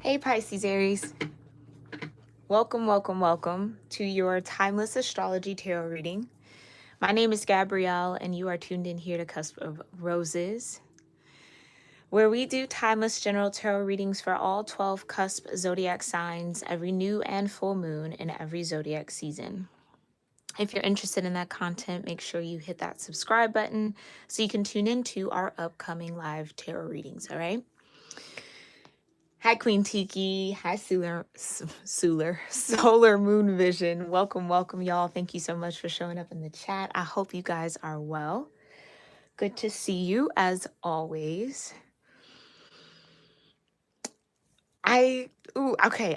Hey Pisces-aries, welcome to your timeless astrology tarot reading. My name is Gabrielle and you are tuned in here to Cusp of Roses, where we do timeless general tarot readings for all 12 cusp zodiac signs every new and full moon in every zodiac season. If you're interested in that content, make sure you hit that subscribe button so you can tune into our upcoming live tarot readings, all right? Hi, Queen Tiki. Hi, Solar Moon Vision. Welcome, y'all. Thank you so much for showing up in the chat. I hope you guys are well. Good to see you as always. Okay.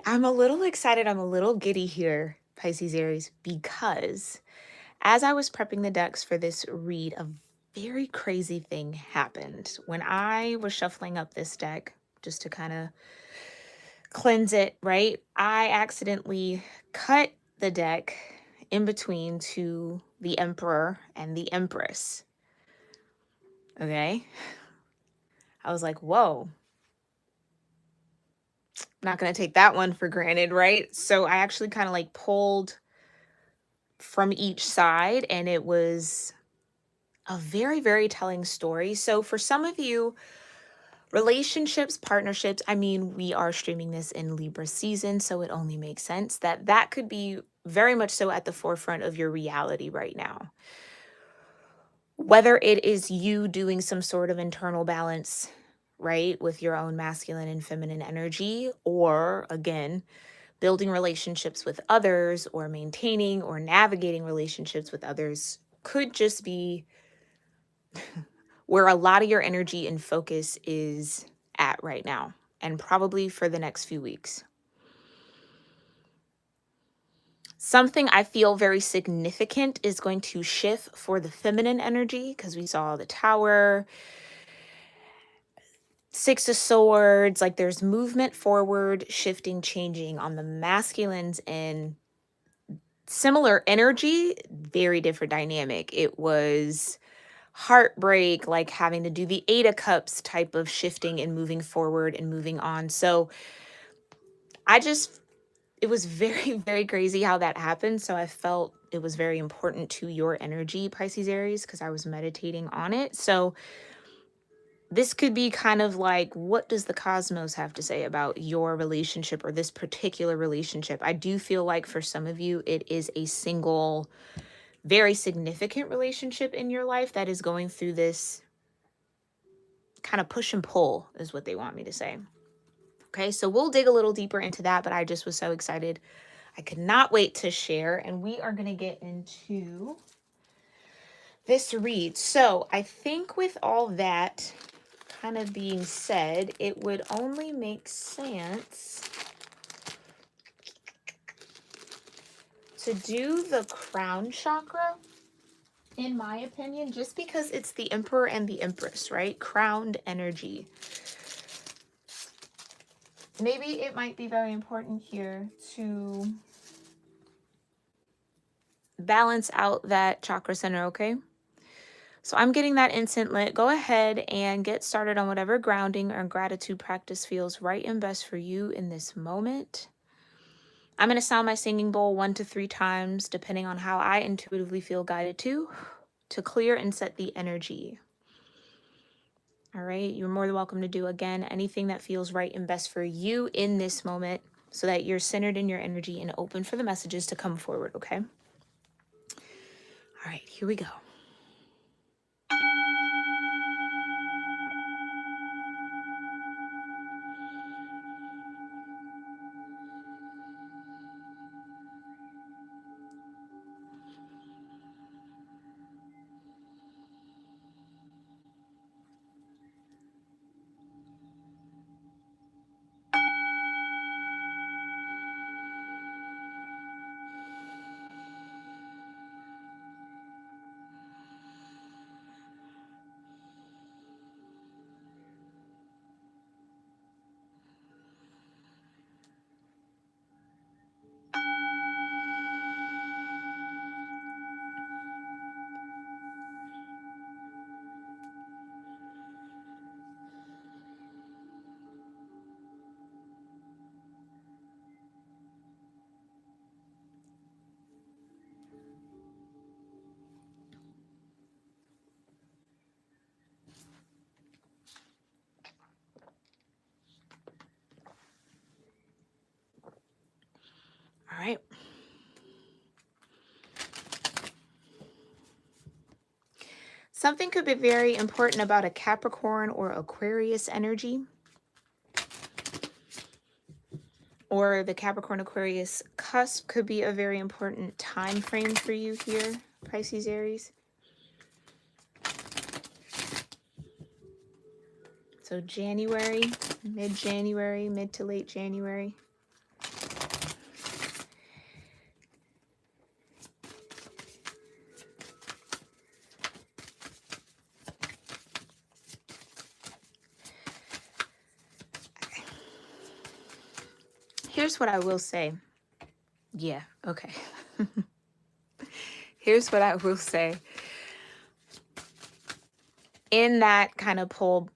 I'm a little excited. I'm a little giddy here, Pisces Aries, because as I was prepping the decks for this read, a very crazy thing happened. When I was shuffling up this deck, just to kind of cleanse it, right? I accidentally cut the deck in between to the emperor and the empress. Okay. I was like, whoa, not going to take that one for granted, right? So I actually kind of like pulled from each side, and it was a very, very telling story. So for some of you, relationships, partnerships, I mean, we are streaming this in Libra season, so it only makes sense that that could be very much so at the forefront of your reality right now. Whether it is you doing some sort of internal balance, right, with your own masculine and feminine energy, or again, building relationships with others, or maintaining or navigating relationships with others, could just be where a lot of your energy and focus is at right now, and probably for the next few weeks. Something I feel very significant is going to shift for the feminine energy, because we saw the Tower, Six of Swords, like there's movement forward, shifting, changing on the masculines, and similar energy, very different dynamic. It was heartbreak, like having to do the Eight of Cups type of shifting and moving forward and moving on. So it was very, very crazy how that happened. So I felt it was very important to your energy, Pisces Aries, because I was meditating on it. So this could be kind of like, what does the cosmos have to say about your relationship or this particular relationship? I do feel like for some of you, it is a single, very significant relationship in your life that is going through this kind of push and pull, is what they want me to say. Okay, so we'll dig a little deeper into that, but I just was so excited. I could not wait to share, and we are going to get into this read. So I think with all that kind of being said, it would only make sense to do the crown chakra, in my opinion, just because it's the emperor and the empress, right? Crowned energy. Maybe it might be very important here to balance out that chakra center, okay? So I'm getting that incense lit. Go ahead and get started on whatever grounding or gratitude practice feels right and best for you in this moment. I'm going to sound my singing bowl 1 to 3 times, depending on how I intuitively feel guided to clear and set the energy. All right, you're more than welcome to do, again, anything that feels right and best for you in this moment so that you're centered in your energy and open for the messages to come forward, okay? All right, here we go. Something could be very important about a Capricorn or Aquarius energy, or the Capricorn Aquarius cusp could be a very important time frame for you here, Pisces Aries. So January, mid-January, mid to late January. Here's what I will say. Yeah, okay. Here's what I will say. In that kind of pull,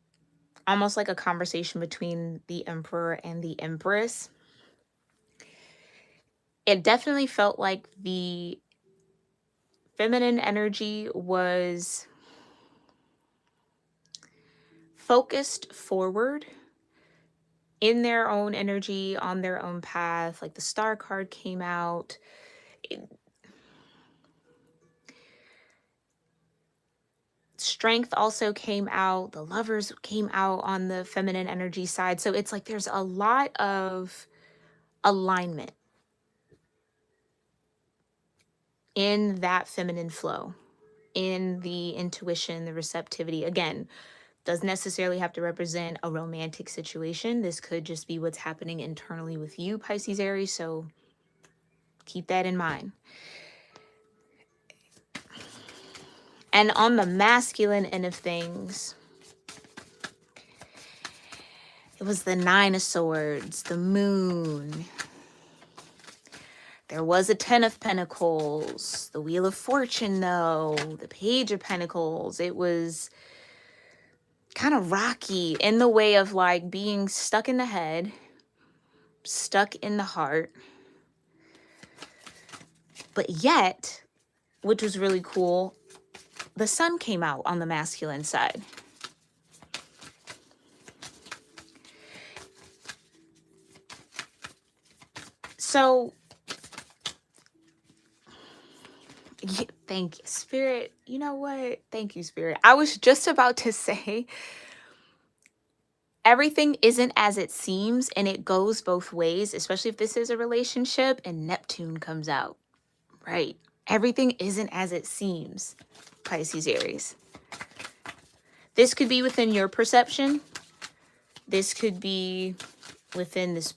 almost like a conversation between the Emperor and the Empress, it definitely felt like the feminine energy was focused forward in their own energy, on their own path. Like the Star card came out. Strength also came out. The Lovers came out on the feminine energy side. So it's like there's a lot of alignment in that feminine flow, in the intuition, the receptivity. Again, doesn't necessarily have to represent a romantic situation. This could just be what's happening internally with you, Pisces Aries. So keep that in mind. And on the masculine end of things, it was the Nine of Swords, the Moon. There was a Ten of Pentacles, the Wheel of Fortune, though, the Page of Pentacles. It was kind of rocky in the way of like being stuck in the head, stuck in the heart. But yet, which was really cool, the Sun came out on the masculine side. So, yeah, thank you, Spirit. You know what? Thank you, Spirit. I was just about to say, everything isn't as it seems, and it goes both ways, especially if this is a relationship and Neptune comes out, right? Everything isn't as it seems, Pisces Aries. This could be within your perception. This could be within this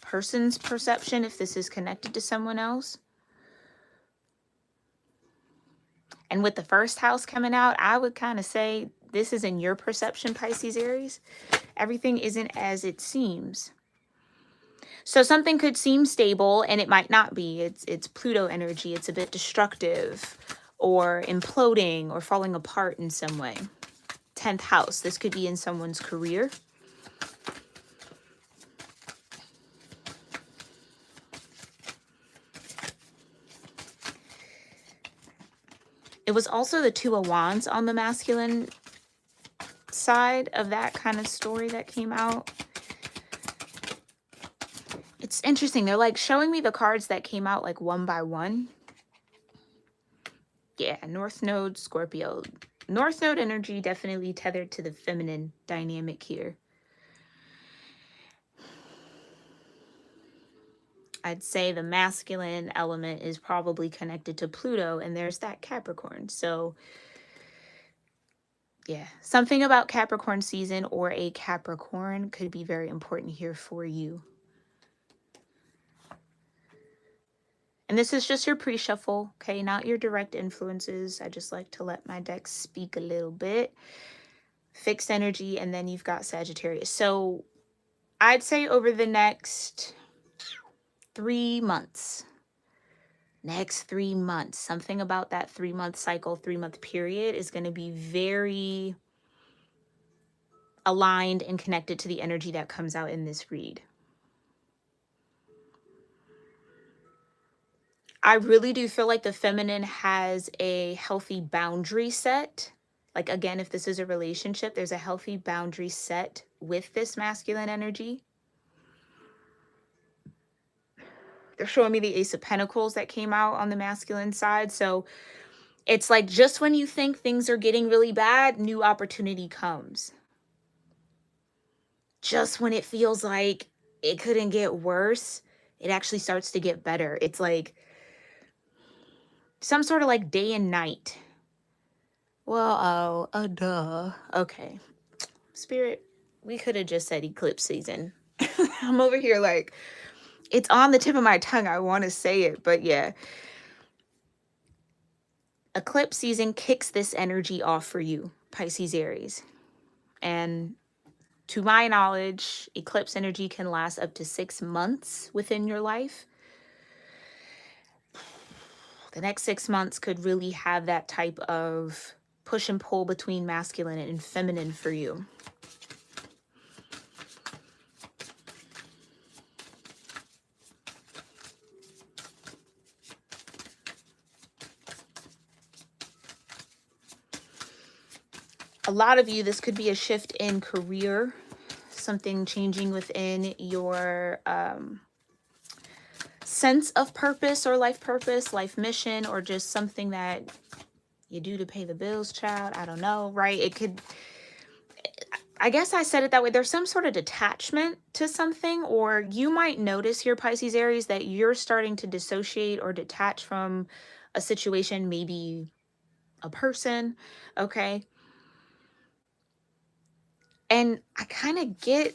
person's perception if this is connected to someone else. And with the first house coming out, I would kind of say this is in your perception, Pisces Aries. Everything isn't as it seems. So something could seem stable and it might not be. It's Pluto energy. It's a bit destructive or imploding or falling apart in some way. 10th house. This could be in someone's career. It was also the Two of Wands on the masculine side of that kind of story that came out. It's interesting. They're like showing me the cards that came out like one by one. Yeah, North Node, Scorpio. North Node energy definitely tethered to the feminine dynamic here. I'd say the masculine element is probably connected to Pluto, and there's that Capricorn. So yeah, something about Capricorn season or a Capricorn could be very important here for you. And this is just your pre-shuffle, okay? Not your direct influences. I just like to let my deck speak a little bit. Fixed energy, and then you've got Sagittarius. So I'd say over the next 3 months, something about that 3-month cycle, 3-month period is going to be very aligned and connected to the energy that comes out in this read. I really do feel like the feminine has a healthy boundary set. Like, again, if this is a relationship, there's a healthy boundary set with this masculine energy. They're showing me the Ace of Pentacles that came out on the masculine side. So It's like just when you think things are getting really bad, new opportunity comes. Just when it feels like it couldn't get worse, it actually starts to get better. It's like some sort of like day and night. Well, duh. Okay. Spirit, we could have just said eclipse season. I'm over here like, it's on the tip of my tongue. I want to say it, but yeah. Eclipse season kicks this energy off for you, Pisces Aries. And to my knowledge, eclipse energy can last up to 6 months within your life. The next 6 months could really have that type of push and pull between masculine and feminine for you. A lot of you, this could be a shift in career, something changing within your sense of purpose or life mission, or just something that you do to pay the bills, child. I don't know, right? It could, I guess I said it that way. There's some sort of detachment to something, or you might notice here, Pisces Aries, that you're starting to dissociate or detach from a situation, maybe a person, okay? And I kind of get,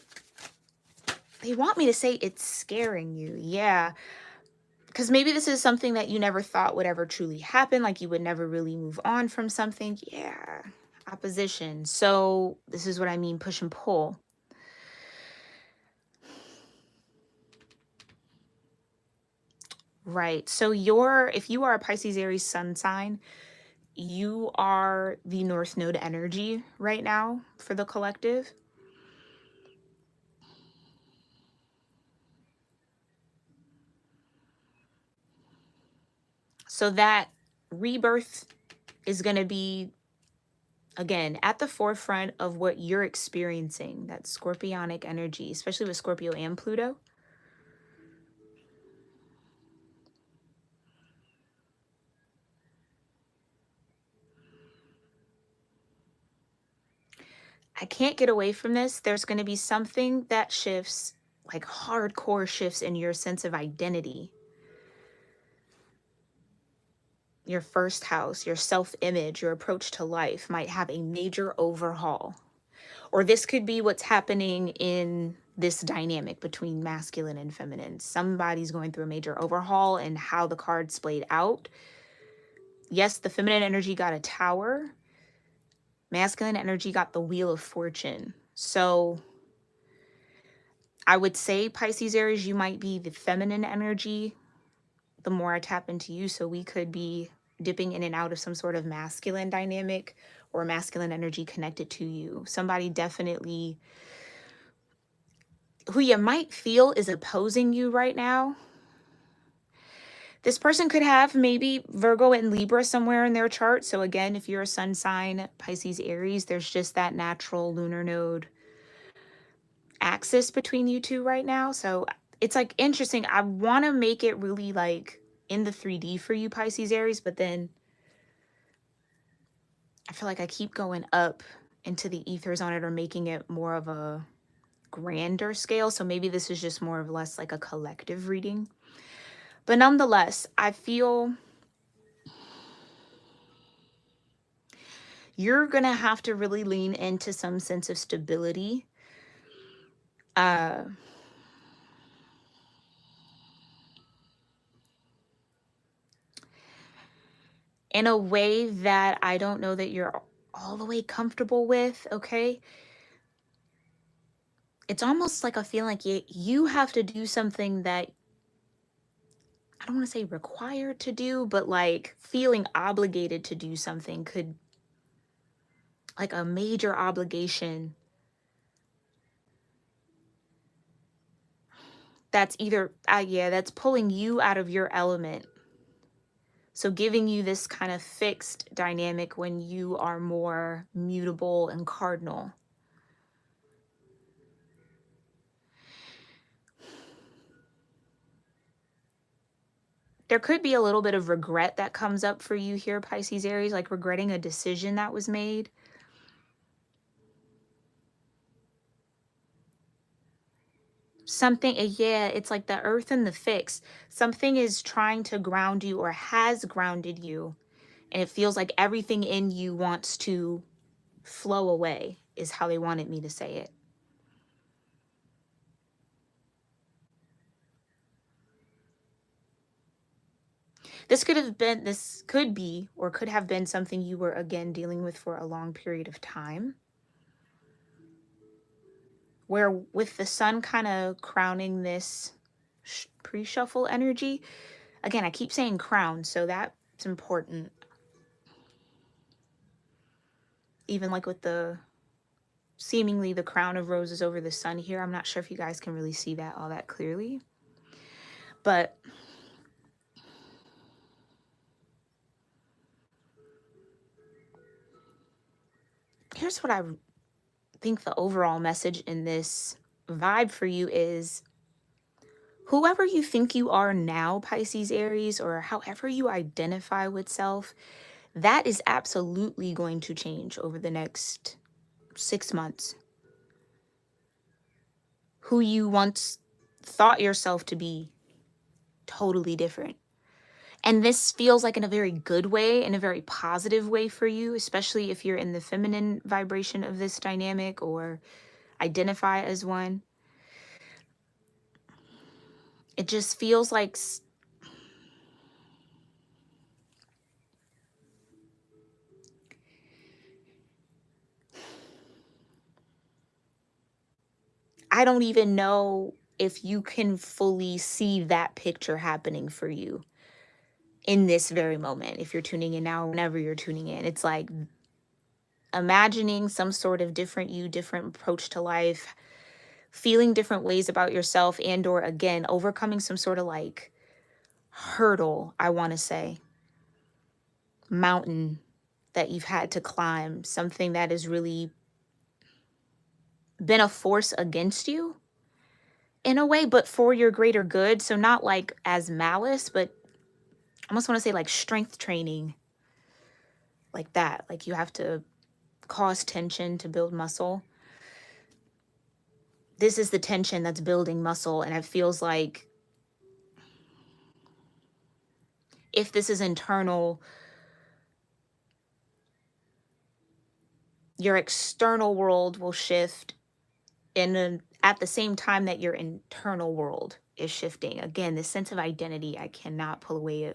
they want me to say it's scaring you. Yeah. Because maybe this is something that you never thought would ever truly happen. Like you would never really move on from something. Yeah. Opposition. So this is what I mean, push and pull. Right. So if you are a Pisces Aries sun sign, you are the North Node energy right now for the collective. So that rebirth is going to be, again, at the forefront of what you're experiencing, that scorpionic energy, especially with Scorpio and Pluto. I can't get away from this. There's going to be something that shifts, like hardcore shifts in your sense of identity. Your first house, your self-image, your approach to life might have a major overhaul. Or this could be what's happening in this dynamic between masculine and feminine. Somebody's going through a major overhaul and how the cards played out. Yes, the feminine energy got a tower. Masculine energy got the wheel of fortune. So I would say, Pisces Aries, you might be the feminine energy the more I tap into you. So we could be dipping in and out of some sort of masculine dynamic or masculine energy connected to you. Somebody definitely who you might feel is opposing you right now. This person could have maybe Virgo and Libra somewhere in their chart. So again, if you're a sun sign, Pisces, Aries, there's just that natural lunar node axis between you two right now. So it's like interesting. I want to make it really like in the 3D for you, Pisces, Aries, but then I feel like I keep going up into the ethers on it or making it more of a grander scale. So maybe this is just more or less like a collective reading. But nonetheless, I feel you're going to have to really lean into some sense of stability. In a way that I don't know that you're all the way comfortable with, okay? It's almost like a feeling like you have to do something that I don't want to say required to do, but like feeling obligated to do something could, like a major obligation that's either, that's pulling you out of your element. So giving you this kind of fixed dynamic when you are more mutable and cardinal. There could be a little bit of regret that comes up for you here, Pisces Aries, like regretting a decision that was made. Something, yeah, it's like the earth and the fix. Something is trying to ground you or has grounded you, and it feels like everything in you wants to flow away, is how they wanted me to say it. This could be, or could have been something you were again dealing with for a long period of time. Where with the sun kind of crowning this pre-shuffle energy, again, I keep saying crown, so that's important. Even like with the seemingly the crown of roses over the sun here, I'm not sure if you guys can really see that all that clearly. But here's what I think the overall message in this vibe for you is: whoever you think you are now, Pisces Aries, or however you identify with self, that is absolutely going to change over the next 6 months. Who you once thought yourself to be, totally different. And this feels like in a very good way, in a very positive way for you, especially if you're in the feminine vibration of this dynamic or identify as one. It just feels like I don't even know if you can fully see that picture happening for you in this very moment. If you're tuning in now, whenever you're tuning in, it's like imagining some sort of different you, different approach to life, feeling different ways about yourself, and or again, overcoming some sort of like hurdle, I want to say, mountain that you've had to climb, something that has really been a force against you in a way, but for your greater good. So not like as malice, but I almost want to say like strength training, like that. Like you have to cause tension to build muscle. This is the tension that's building muscle. And it feels like if this is internal, your external world will shift at the same time that your internal world is shifting. Again, this sense of identity I cannot pull away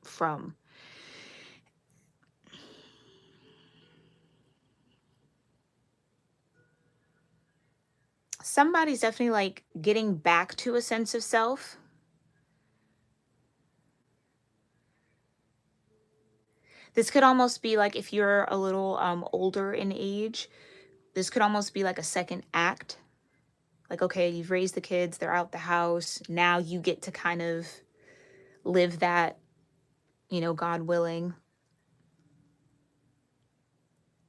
from. Somebody's definitely like getting back to a sense of self. This could almost be like if you're a little older in age, this could almost be like a second act. Like, okay, you've raised the kids, they're out the house. Now you get to kind of live that, God willing,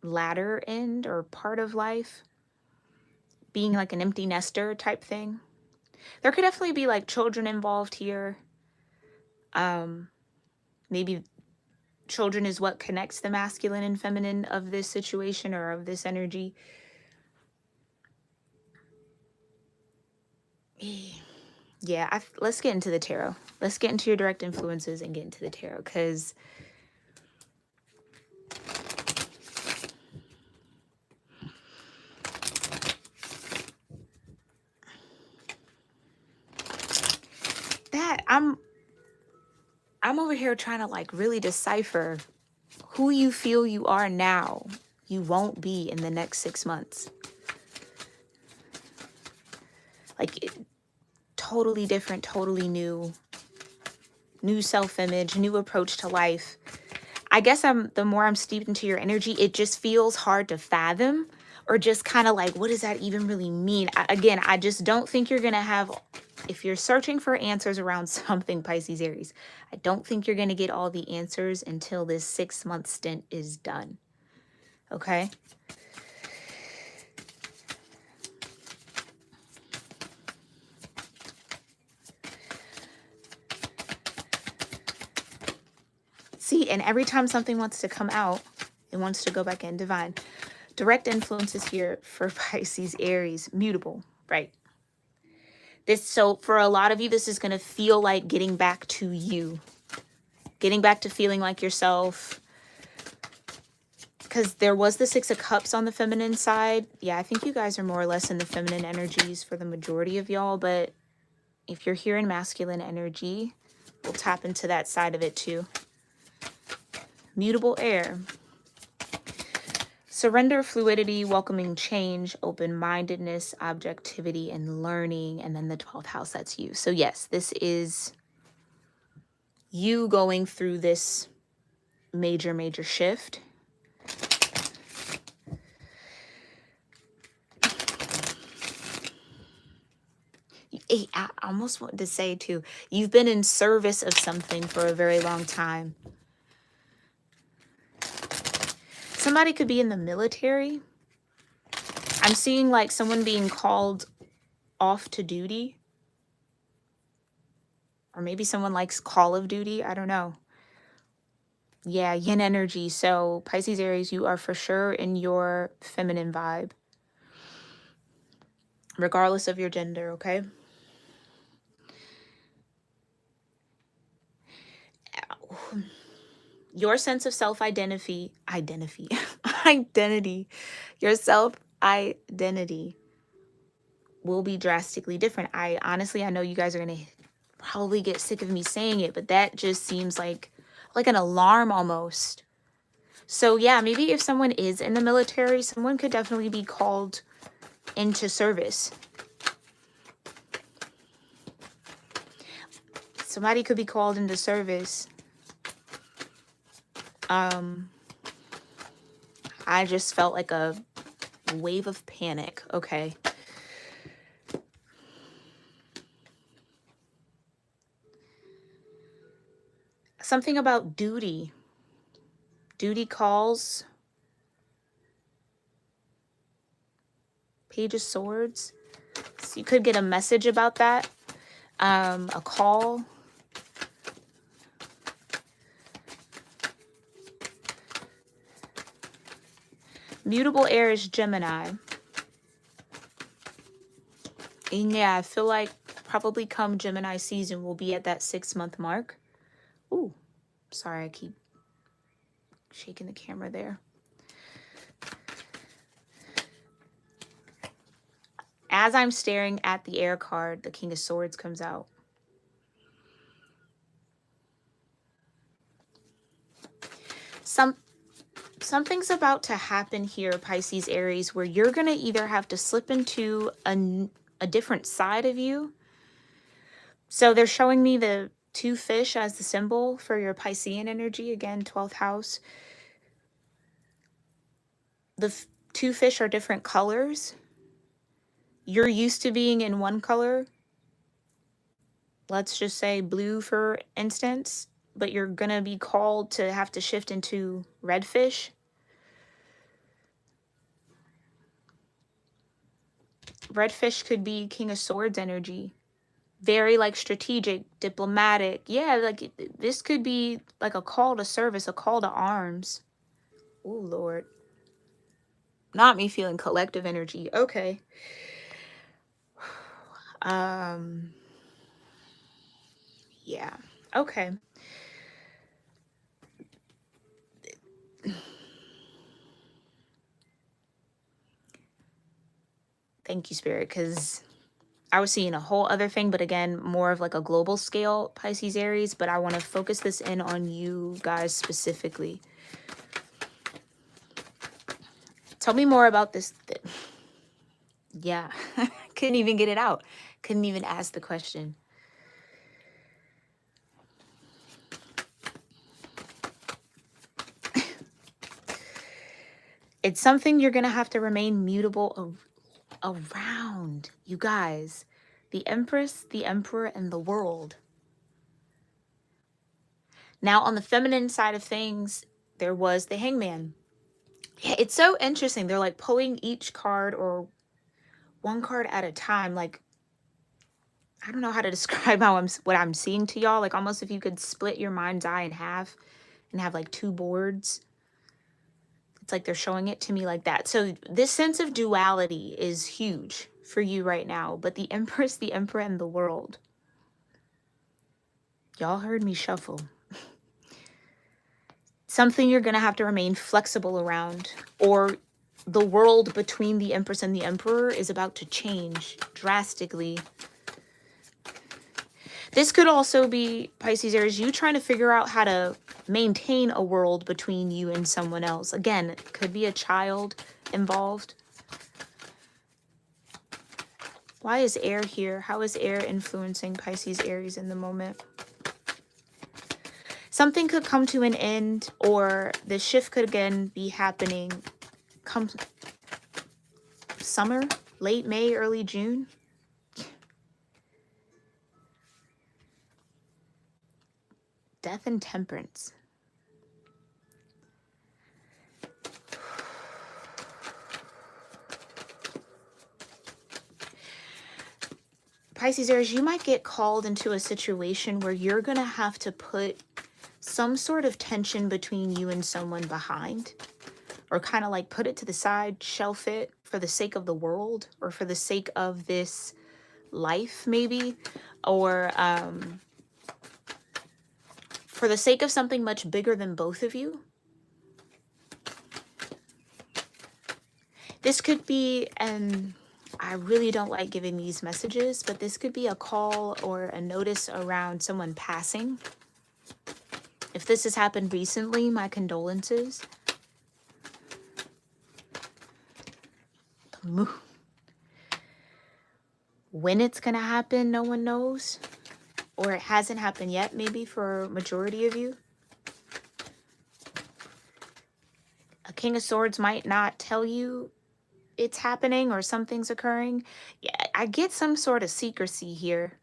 latter end or part of life, being like an empty nester type thing. There could definitely be like children involved here. Maybe children is what connects the masculine and feminine of this situation or of this energy. Yeah, let's get into the tarot. Let's get into your direct influences and get into the tarot, because that I'm over here trying to like really decipher who you feel you are now. You won't be in the next 6 months. Like totally different, totally new self-image, new approach to life. I guess the more I'm steeped into your energy, it just feels hard to fathom, or just kind of like, what does that even really mean? Again, I just don't think you're going to have, if you're searching for answers around something, Pisces Aries, I don't think you're going to get all the answers until this 6-month stint is done. Okay? See, and every time something wants to come out, it wants to go back in. Divine. Direct influences here for Pisces, Aries. Mutable, right? So for a lot of you, this is going to feel like getting back to you. Getting back to feeling like yourself. Because there was the Six of Cups on the feminine side. Yeah, I think you guys are more or less in the feminine energies for the majority of y'all. But if you're here in masculine energy, we'll tap into that side of it too. Mutable air. Surrender, fluidity, welcoming change, open-mindedness, objectivity, and learning. And then the 12th house, that's you. So yes, this is you going through this major shift. I almost wanted to say too, you've been in service of something for a very long time. Somebody could be in the military. I'm seeing like someone being called off to duty. Or maybe someone likes Call of Duty. I don't know. Yeah, yin energy. So Pisces, Aries, you are for sure in your feminine vibe. Regardless of your gender, okay? Your sense of self-identity, your self-identity will be drastically different. I know you guys are going to probably get sick of me saying it, but that just seems like an alarm almost. So yeah, maybe if someone is in the military, someone could definitely be called into service. Somebody could be called into service. I just felt like a wave of panic. Okay. Something about duty. Duty calls. Page of Swords. So you could get a message about that. A call. Mutable air is Gemini. And yeah, I feel like probably come Gemini season, we'll be at that 6-month mark. Ooh, sorry, I keep shaking the camera there. As I'm staring at the air card, the King of Swords comes out. Something's about to happen here, Pisces, Aries, where you're going to either have to slip into a different side of you. So they're showing me the 2 fish as the symbol for your Piscean energy. Again, 12th house. The 2 fish are different colors. You're used to being in one color. Let's just say blue, for instance. But you're going to be called to have to shift into red fish. Red fish could be King of Swords energy. Very like strategic, diplomatic. Yeah, like this could be like a call to service, a call to arms. Oh, Lord. Not me feeling collective energy. Okay. Yeah. Okay. Thank you, Spirit, because I was seeing a whole other thing, but again, more of like a global scale, Pisces, Aries, but I want to focus this in on you guys specifically. Tell me more about this. Yeah, couldn't even get it out. Couldn't even ask the question. It's something you're going to have to remain mutable around, you guys. The Empress, the Emperor, and the world. Now, on the feminine side of things, there was the Hangman. Yeah, it's so interesting. They're like pulling each card or one card at a time. Like, I don't know how to describe what I'm seeing to y'all. Like almost if you could split your mind's eye in half and have like two boards. It's like they're showing it to me like that. So this sense of duality is huge for you right now. But the Empress, the Emperor, and the World. Y'all heard me shuffle. Something you're going to have to remain flexible around, or the world between the Empress and the Emperor is about to change drastically. This could also be, Pisces Aries, you trying to figure out how to maintain a world between you and someone else. Again, it could be a child involved. Why is air here? How is air influencing Pisces Aries in the moment? Something could come to an end, or the shift could again be happening come summer, late May, early June. Death and Temperance. Pisces Aries, you might get called into a situation where you're going to have to put some sort of tension between you and someone behind, or kind of like put it to the side, shelf it for the sake of the world, or for the sake of this life maybe, or for the sake of something much bigger than both of you. This could be, and I really don't like giving these messages, but this could be a call or a notice around someone passing. If this has happened recently, my condolences. When it's going to happen, no one knows. Or it hasn't happened yet, maybe for a majority of you. A King of Swords might not tell you it's happening or something's occurring. Yeah, I get some sort of secrecy here.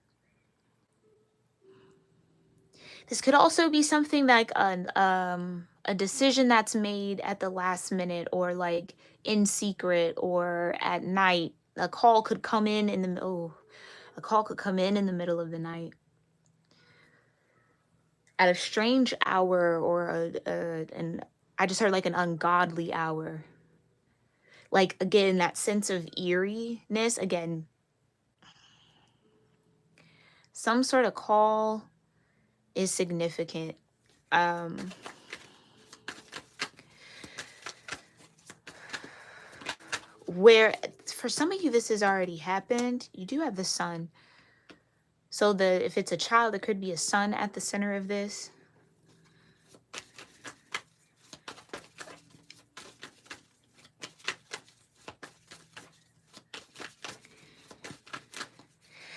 This could also be something like a decision that's made at the last minute, or like in secret, or at night. A call could come in the a call could come in the middle of the night at a strange hour, or I just heard like an ungodly hour. Like, again, that sense of eeriness, again, some sort of call is significant. Where for some of you this has already happened. You do have the sun. So if it's a child, there could be a sun at the center of this.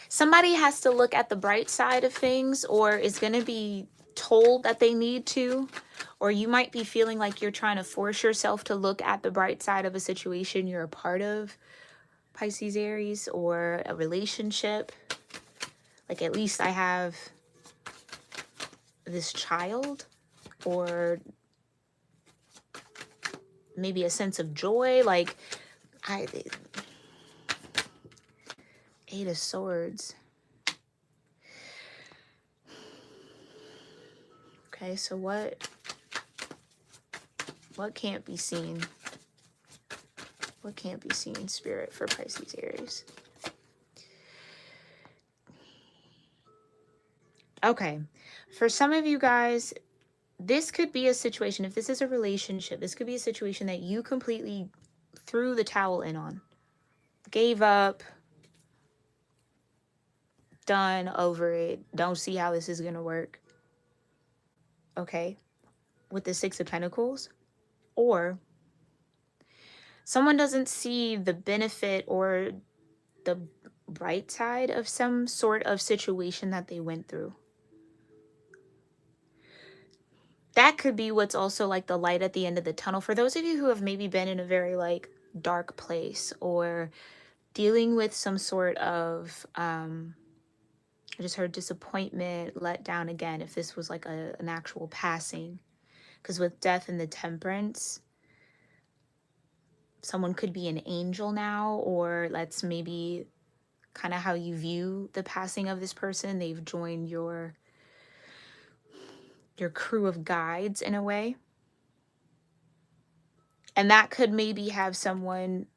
Somebody has to look at the bright side of things, or is going to be told that they need to, or you might be feeling like you're trying to force yourself to look at the bright side of a situation you're a part of, Pisces Aries, or a relationship. Like, at least I have this child, or maybe a sense of joy. Like, Eight of Swords. Okay, so what can't be seen? What can't be seen, Spirit, for Pisces Aries? Okay, for some of you guys, this could be a situation, if this is a relationship, this could be a situation that you completely threw the towel in on. Gave up. Done, over it. Don't see how this is going to work. Okay, with the Six of Pentacles. Or someone doesn't see the benefit or the bright side of some sort of situation that they went through. That could be what's also like the light at the end of the tunnel. For those of you who have maybe been in a very like dark place, or dealing with some sort of, I just heard disappointment, let down again, if this was like an actual passing. Because with Death and the Temperance, someone could be an angel now, or that's maybe kind of how you view the passing of this person. They've joined your your crew of guides in a way. And that could maybe have someone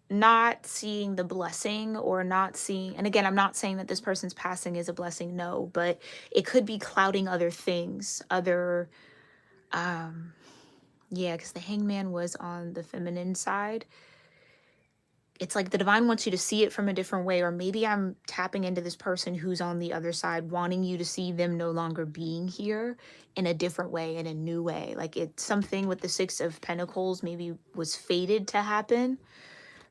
not seeing the blessing, or not seeing, and again, I'm not saying that this person's passing is a blessing, no, but it could be clouding other things, other, yeah, because the hangman was on the feminine side. It's like the divine wants you to see it from a different way, or maybe I'm tapping into this person who's on the other side, wanting you to see them no longer being here in a different way, in a new way. Like it's something with the Six of Pentacles maybe was fated to happen,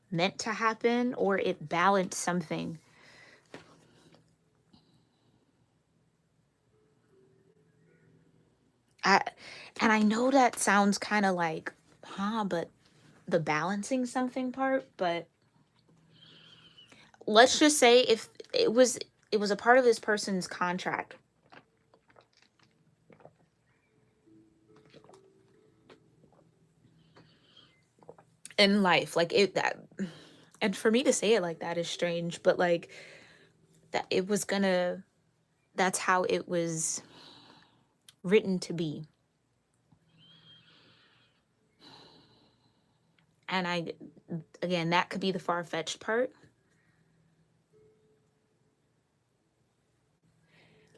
meant to happen, or it balanced something. And I know that sounds kind of like, but the balancing something part, but let's just say if it was a part of this person's contract. In life, like it, that, and for me to say it like that is strange, but like that it was gonna, that's how it was written to be. And again, that could be the far-fetched part.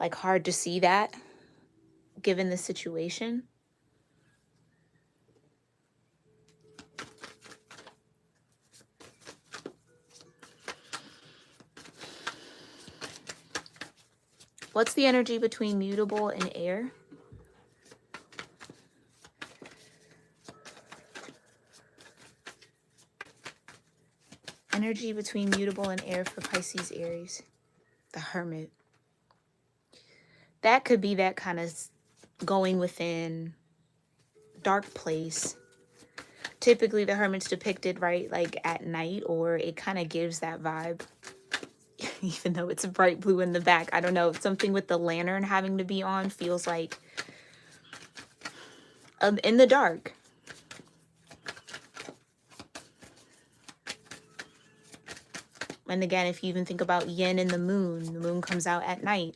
Like hard to see that given the situation. What's the energy between mutable and air? Energy between mutable and air for Pisces, Aries. The Hermit. That could be that kind of going within, dark place. Typically the Hermit's depicted, right, like at night, or it kind of gives that vibe. Even though it's bright blue in the back, I don't know, something with the lantern having to be on feels like in the dark. And again, if you even think about yin and the moon comes out at night.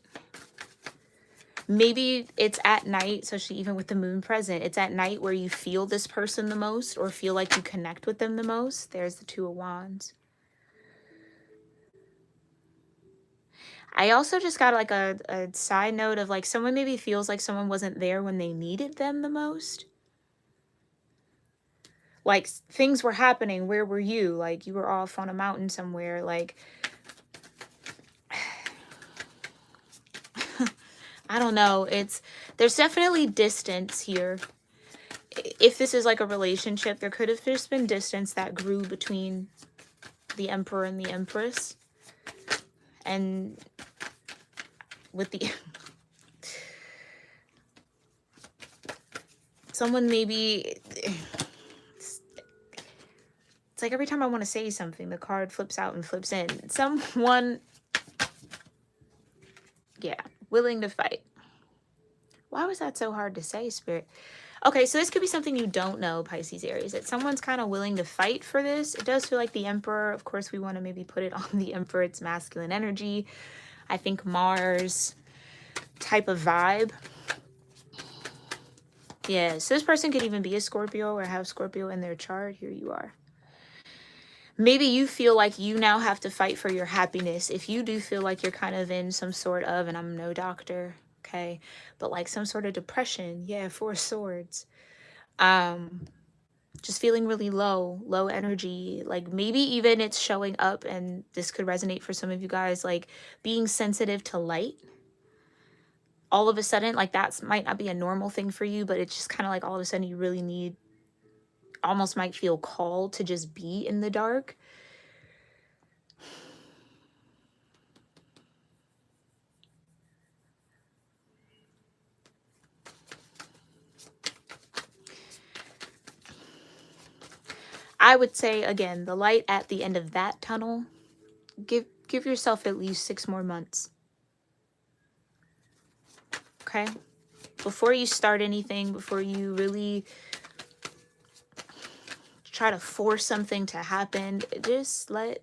Maybe it's at night, especially even with the moon present, it's at night where you feel this person the most, or feel like you connect with them the most. There's the Two of Wands. I also just got like a side note of like someone maybe feels like someone wasn't there when they needed them the most. Like things were happening, where were you? Like you were off on a mountain somewhere, like I don't know. There's definitely distance here. If this is like a relationship, there could have just been distance that grew between the Emperor and the Empress. And with the someone maybe, it's like every time I want to say something, the card flips out and flips in. Someone, yeah, willing to fight. Why was that so hard to say, Spirit? Okay, so this could be something you don't know, Pisces, Aries. That someone's kind of willing to fight for this. It does feel like the Emperor. Of course, we want to maybe put it on the Emperor. It's masculine energy. I think Mars type of vibe. Yeah, so this person could even be a Scorpio or have Scorpio in their chart. Here you are. Maybe you feel like you now have to fight for your happiness. If you do feel like you're kind of in some sort of, and I'm no doctor, okay, but like some sort of depression. Yeah, Four of Swords. Just feeling really low energy. Like maybe even it's showing up, and this could resonate for some of you guys, like being sensitive to light. All of a sudden, like that might not be a normal thing for you, but it's just kind of like all of a sudden you really need, almost might feel called to just be in the dark. I would say, again, the light at the end of that tunnel, give yourself at least 6 more months. Okay? Before you start anything, before you really try to force something to happen, just let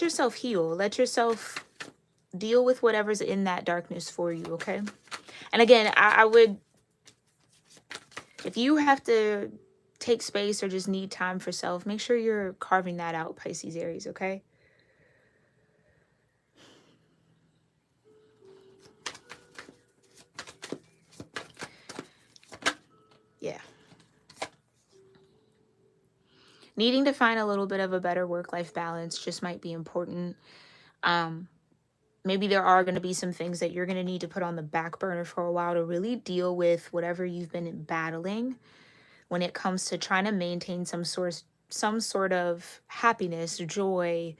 yourself heal. Let yourself deal with whatever's in that darkness for you, okay? And again, I would, if you have to take space or just need time for self, make sure you're carving that out, Pisces Aries, okay? Yeah. Needing to find a little bit of a better work-life balance just might be important. Maybe there are going to be some things that you're going to need to put on the back burner for a while to really deal with whatever you've been battling when it comes to trying to maintain some sort of happiness, joy.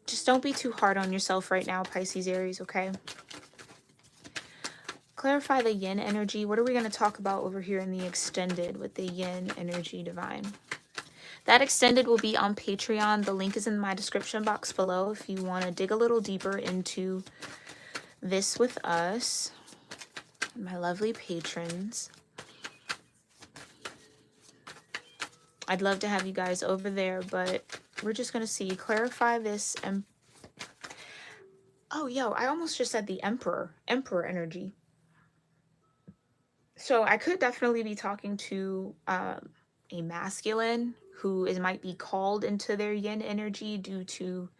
Just don't be too hard on yourself right now, Pisces Aries, okay? Clarify the yin energy. What are we going to talk about over here in the extended with the yin energy divine? That extended will be on Patreon. The link is in my description box below if you want to dig a little deeper into this with us, my lovely patrons. I'd love to have you guys over there, but we're just going to see. Clarify this. Oh, yo, I almost just said the emperor energy. So I could definitely be talking to a masculine who might be called into their yin energy due to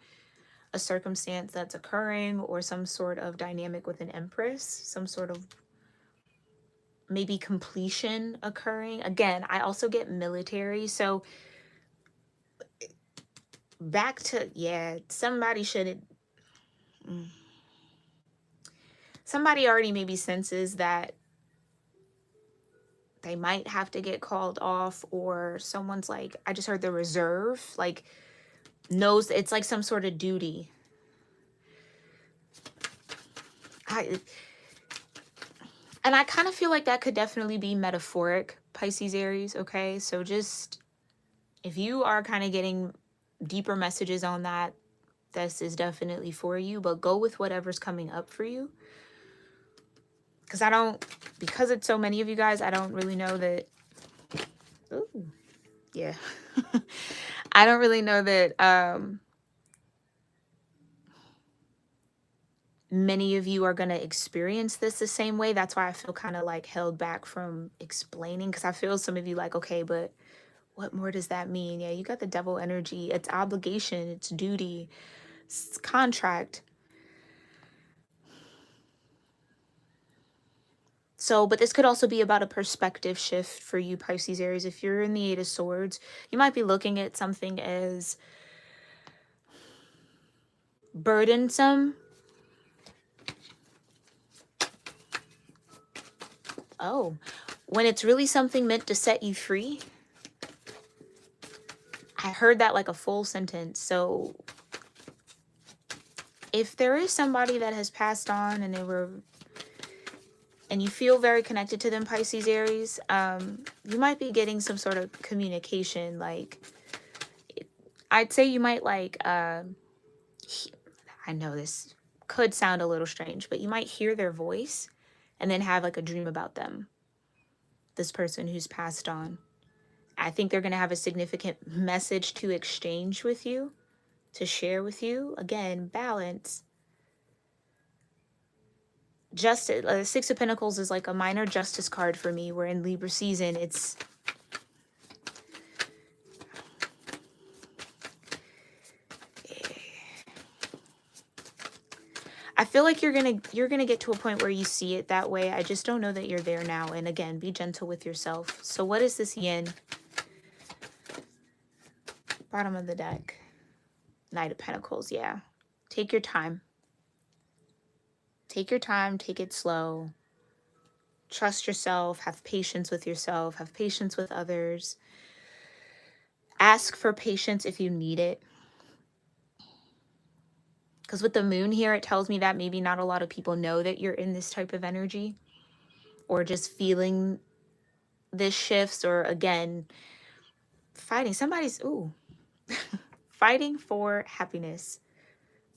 a circumstance that's occurring, or some sort of dynamic with an empress, some sort of maybe completion occurring. Again, I also get military, so back to, yeah, somebody already maybe senses that they might have to get called off, or someone's like, I just heard the reserve, like, knows it's like some sort of duty. And I kind of feel like that could definitely be metaphoric, Pisces Aries, okay? So just, if you are kind of getting deeper messages on that, this is definitely for you, but go with whatever's coming up for you. Because it's so many of you guys, I don't really know that, ooh, yeah. I don't really know that many of you are going to experience this the same way. That's why I feel kind of like held back from explaining, because I feel some of you like, okay, but what more does that mean? Yeah, you got the devil energy. It's obligation, it's duty, it's contract. So, but this could also be about a perspective shift for you, Pisces Aries. If you're in the Eight of Swords, you might be looking at something as burdensome. Oh, when it's really something meant to set you free. I heard that like a full sentence. So if there is somebody that has passed on and you feel very connected to them, Pisces Aries, you might be getting some sort of communication. Like, I'd say you might like, I know this could sound a little strange, but you might hear their voice and then have like a dream about them, this person who's passed on. I think they're going to have a significant message to exchange with you, to share with you. Again, balance. Justice, Six of Pentacles is like a minor justice card for me. We're in Libra season. I feel like you're gonna get to a point where you see it that way. I just don't know that you're there now. And again, be gentle with yourself. So what is this yin? Bottom of the deck. Knight of Pentacles, yeah. Take your time. Take your time, take it slow. Trust yourself, have patience with yourself, have patience with others. Ask for patience if you need it. Because with the moon here, it tells me that maybe not a lot of people know that you're in this type of energy, or just feeling this shifts, or again, fighting fighting for happiness,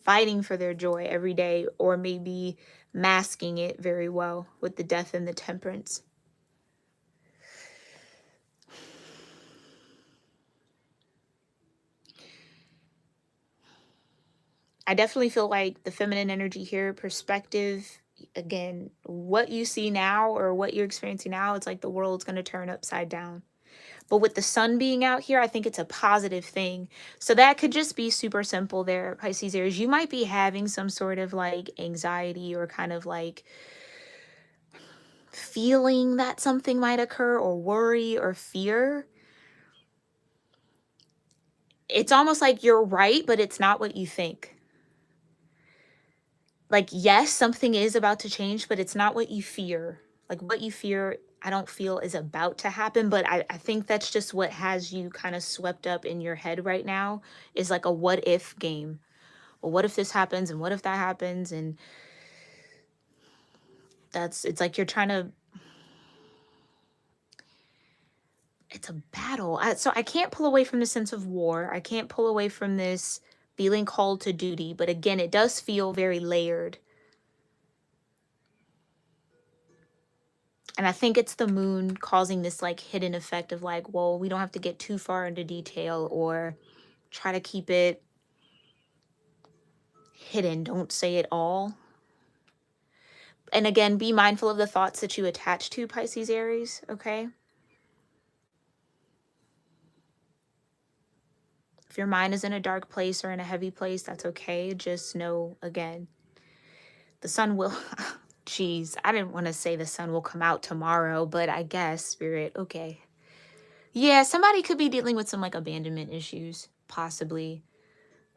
fighting for their joy every day, or maybe masking it very well with the Death and the Temperance. I definitely feel like the feminine energy here, perspective, again, what you see now or what you're experiencing now, it's like the world's going to turn upside down. But with the sun being out here, I think it's a positive thing. So that could just be super simple there, Pisces Aries. You might be having some sort of like anxiety or kind of like feeling that something might occur or worry or fear. It's almost like you're right, but it's not what you think. Like, yes, something is about to change, but it's not what you fear. Like, what you fear, I don't feel is about to happen, but I think that's just what has you kind of swept up in your head right now is like a what if game. Well, what if this happens and what if that happens? And it's like you're trying to, it's a battle. So I can't pull away from the sense of war. I can't pull away from this feeling called to duty. But again, it does feel very layered. And I think it's the moon causing this like hidden effect of like, well, we don't have to get too far into detail or try to keep it hidden. Don't say it all. And again, be mindful of the thoughts that you attach to, Pisces Aries, okay? If your mind is in a dark place or in a heavy place, that's okay. Just know, again, the sun will, geez, I didn't want to say the sun will come out tomorrow, but I guess, Spirit, okay. Yeah, somebody could be dealing with some like abandonment issues, possibly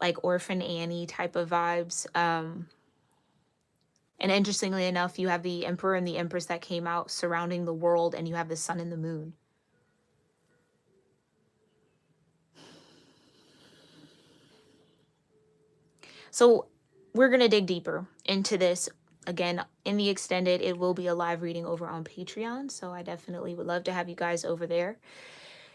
like Orphan Annie type of vibes. And interestingly enough, you have the Emperor and the Empress that came out surrounding the world, and you have the sun and the moon. So we're going to dig deeper into this. Again, in the extended, it will be a live reading over on Patreon. So I definitely would love to have you guys over there.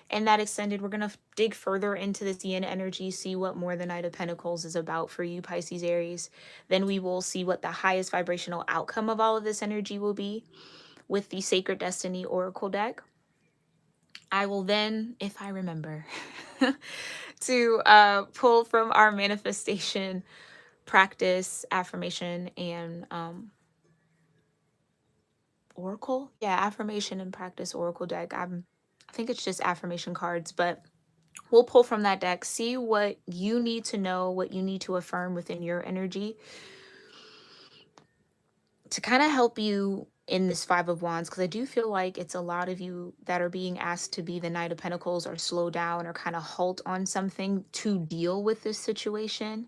And that extended, we're going to dig further into this yin energy, see what more the Knight of Pentacles is about for you, Pisces Aries. Then we will see what the highest vibrational outcome of all of this energy will be with the Sacred Destiny Oracle deck. I will then, if I remember, to pull from our manifestation practice, affirmation, and oracle. Yeah, affirmation and practice oracle deck. I think it's just affirmation cards, but we'll pull from that deck, see what you need to know, what you need to affirm within your energy to kind of help you in this Five of Wands, because I do feel like it's a lot of you that are being asked to be the Knight of Pentacles or slow down or kind of halt on something to deal with this situation.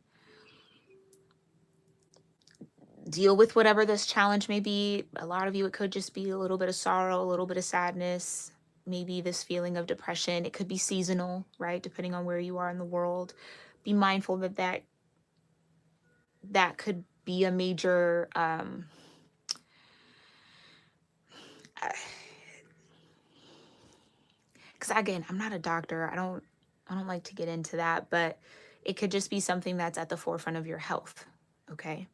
Deal with whatever this challenge may be. A lot of you, it could just be a little bit of sorrow, a little bit of sadness, maybe this feeling of depression. It could be seasonal, right? Depending on where you are in the world. Be mindful that that could be a major because again, I'm not a doctor. I don't like to get into that, but it could just be something that's at the forefront of your health. Okay.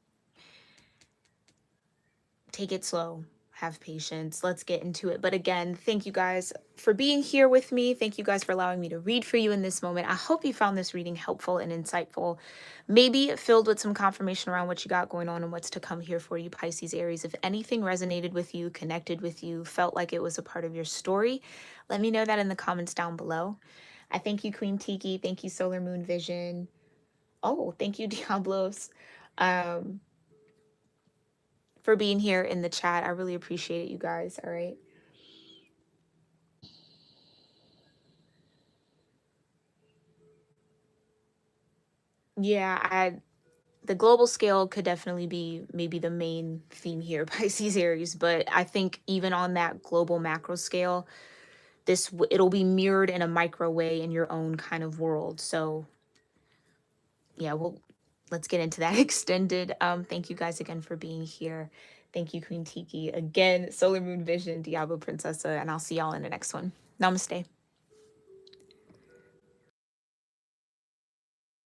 Take it slow. Have patience. Let's get into it. But again, thank you guys for being here with me. Thank you guys for allowing me to read for you in this moment. I hope you found this reading helpful and insightful, maybe filled with some confirmation around what you got going on and what's to come here for you, Pisces Aries. If anything resonated with you, connected with you, felt like it was a part of your story, let me know that in the comments down below. I thank you, Queen Tiki. Thank you, Solar Moon Vision. Oh, thank you, Diablos. For being here in the chat. I really appreciate it, you guys. All right. Yeah, the global scale could definitely be maybe the main theme here, Pisces Aries, but I think even on that global macro scale, it'll be mirrored in a micro way in your own kind of world. So yeah, let's get into that extended. Thank you guys again for being here. Thank you, Queen Tiki. Again, Solar Moon Vision, Diablo Princessa, and I'll see y'all in the next one. Namaste.